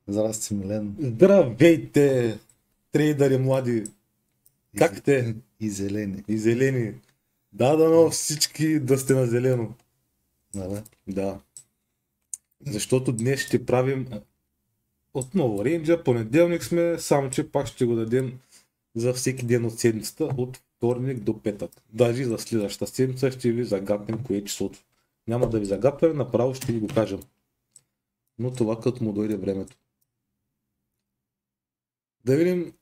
Здрасти, Милен. Здравейте, трейдъри млади! Как те? И зелени. И зелени. Да, дано всички да сте на зелено. Нали? Да. Защото днес ще правим отново рейнджа. Понеделник сме, само че пак ще го дадем за всеки ден от седмицата, от вторник до петък. Даже и за следващата седмица ще ви загатнем кое е числото. Няма да ви загатваме, направо ще ви го кажем. Но това като му дойде времето. Да видим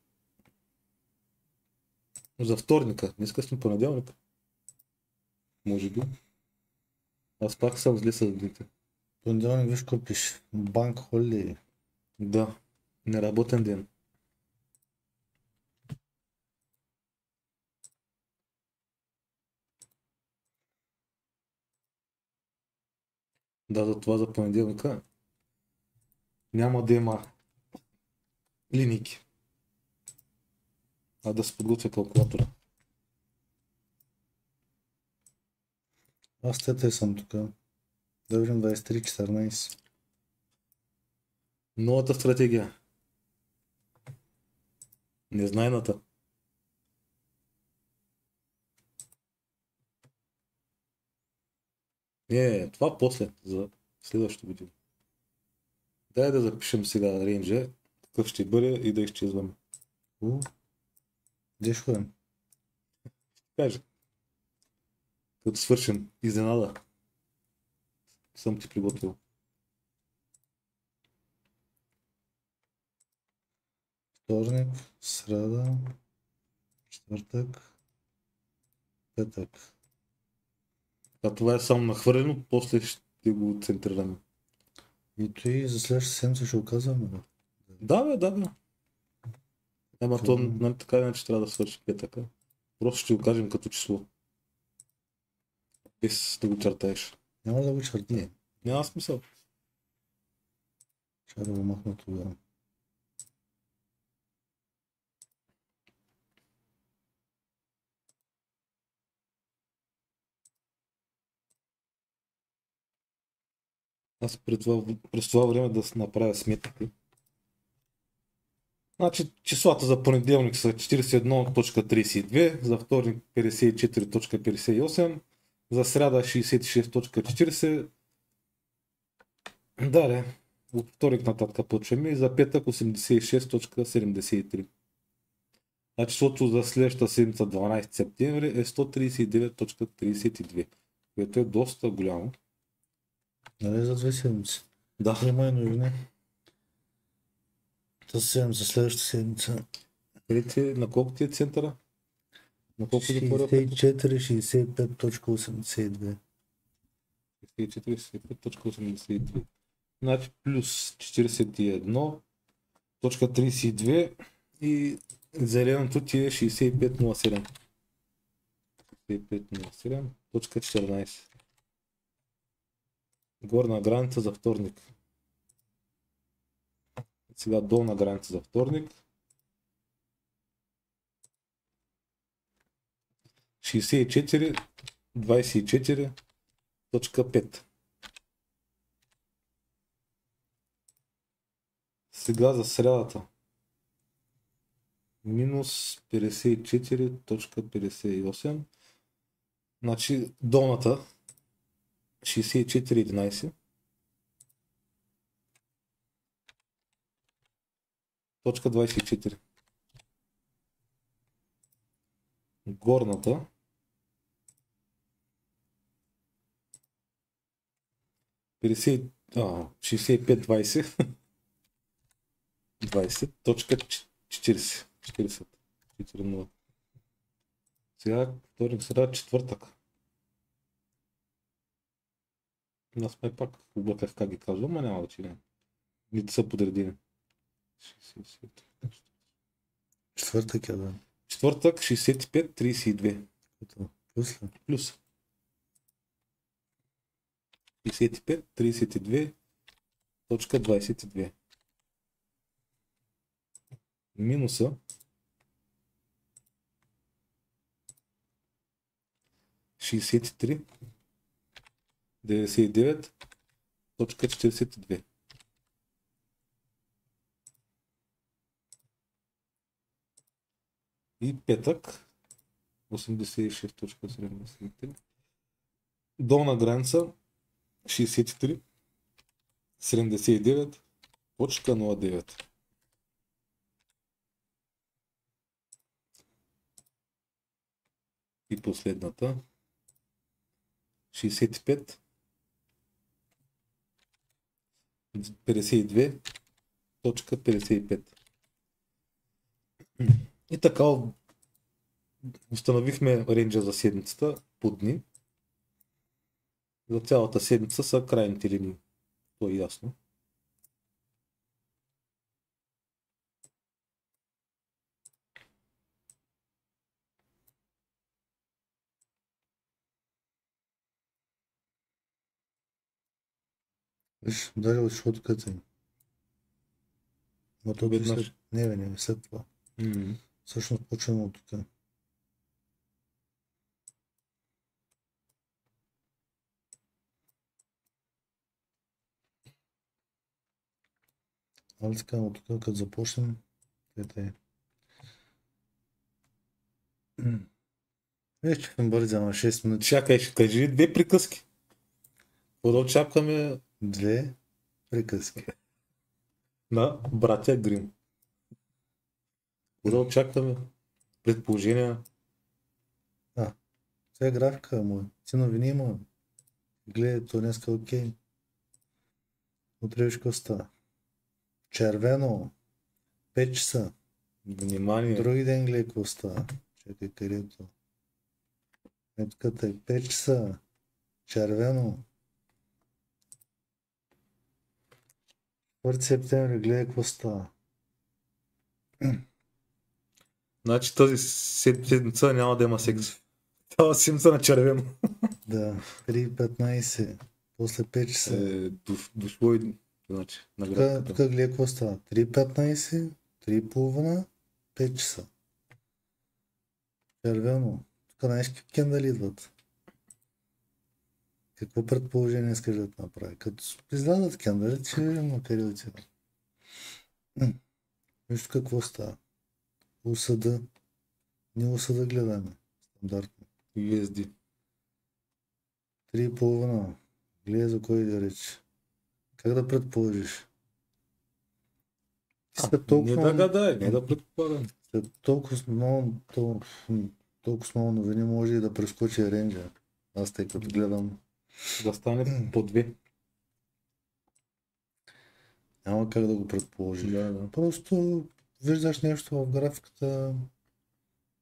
за вторника. Днеска сме понеделник. Може би. Аз пак съм зле с дните. Понеделник виж какво пише. Банк холидей. Да, неработен ден. Да, за това за понеделника няма да има линейки, а да се подготвя калкулатора. Аз тете съм тук. Да видим 23-14. Новата стратегия. Незнайната. Това после, за следващото видео. Дай да запишем сега рейнджа, какъв ще бъде и да изчезваме. Где ще ходим? Кажа. Като свършим. Изненада. Съм ти приготвил. Вторник, среда, четвъртък, петък. А това е само нахвърлено, после ще го центрираме. И той за следващата седмица ще оказваме. Да, бе. Ама то, нали, така иначе трябва да свърши петъка. Просто ще го кажем като число. Без да го чертаеш. Няма да го черта. Не, няма смисъл. Ще да го махна тогава. Аз през това време да направя сметки. Значи числата за понеделник са 41.32, за вторник 54.58, за сряда 66.40. Да, от вторник нататък почваме и за петък 86.73. А числото за следващата седмица 12 септември е 139.32, което е доста голямо. Нали за 2 седмици? Да. Има и новини. Тази седмица, следващата седмица. На колко ти е центъра? На колко е 64-65.82. 64,65.83. Значи плюс 41.32 и зеленото ти е 65.07. 65.07.14. Горна граница за вторник. Сега долна граница за вторник. 64.24.5. Сега за срядата. Минус 54.58. Значи долната 64.11. Точка 24. Горната 65.20. 20.40. 40. Сега вторник, среда, четвъртък. Аз сме пак обърках как ги казвам, а няма да че не. Нито са подредени. Четвъртък е, да. Четвъртък 65.32. Плюс ли? Плюс. 65.32.22. Минуса 63.99.42. И петък 86.73. Долна граница 63.79.09. И последната 65.52.55. И така установихме рейнджа за седмицата по дни. За цялата седмица са крайните линии. То е ясно. Виж, ударил шотката им. Но то Веднъж. след... Не, след това. Всъщност почваме от тук. Али така, от тук, като започнем, е. Вече ще бърза на 6 минути. Чакай, ще кажи две приказки. Какво да очакваме 2 приказки. на братя Грим? Какво да очакваме? Предположения? Сега е графика му. Ти новини има. Гледай, то днеска е окей. Утре виж какво става. Червено. 5 часа. Внимание. Други ден гледай какво става. Чакай, където. Метката е 5 часа. Червено. 1 септември гледай какво става. Значи тази седмица няма да има секс. Това седмица на червено. Да, 3:15. После 5 часа. Дошло и значи, на градката. Тук гледай какво става. 3:15, 3:30, 5 часа. Червено. Тук знаеш какви кендали идват. Какво предположение искаш да направи? Като излязат кендалите, ще видим на къде отиват. Виж какво става. Осъда. Ние осъда гледаме. Стандартно. USD. 3:30. Гледай за кой да рече. Как да предположиш? След толкова Не да гадай, не да предполагам. След толкова много новини може и да прескочи рейнджа. Аз тъй като гледам. Да стане по 2. Няма как да го предположи. Да. Просто виждаш нещо в графиката.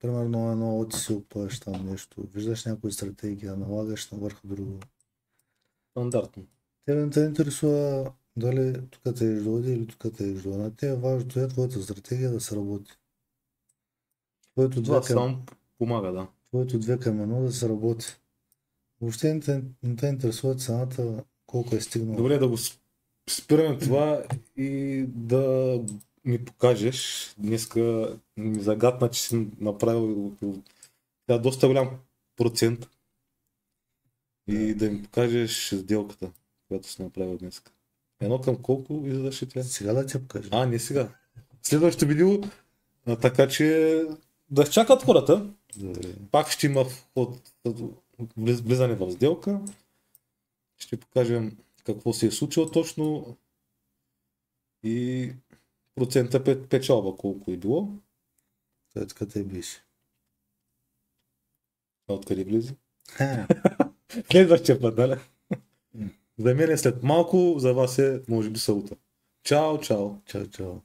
Примерно едно от си опъваш там нещо. Виждаш някоя стратегия, налагаш на върху друго. Стандартно. Тебе не те интересува дали тук те изжоди или тук те изжоди. На те е важното е твоята стратегия да се работи. Твоето Това 2 към само помага, да. 1 да се работи. Въобще не те интересува цената, колко е стигнал. Добре, да го спираме това и да ми покажеш. Днеска ми загадна, че си направил доста голям процент. И да ми покажеш сделката, която си направил днес. Едно към колко излизаше тя? Сега да ти покажа. Не сега. Следващото видео, така че да чакат хората. Добре. Пак ще има влизане в сделка. Ще покажем какво се е случило точно и процента печалба колко е било. Той така те беше. Откъде влиза? Следващия път, нали? За мен е след малко, за вас е може би събота. Чао, чао. Чао, чао.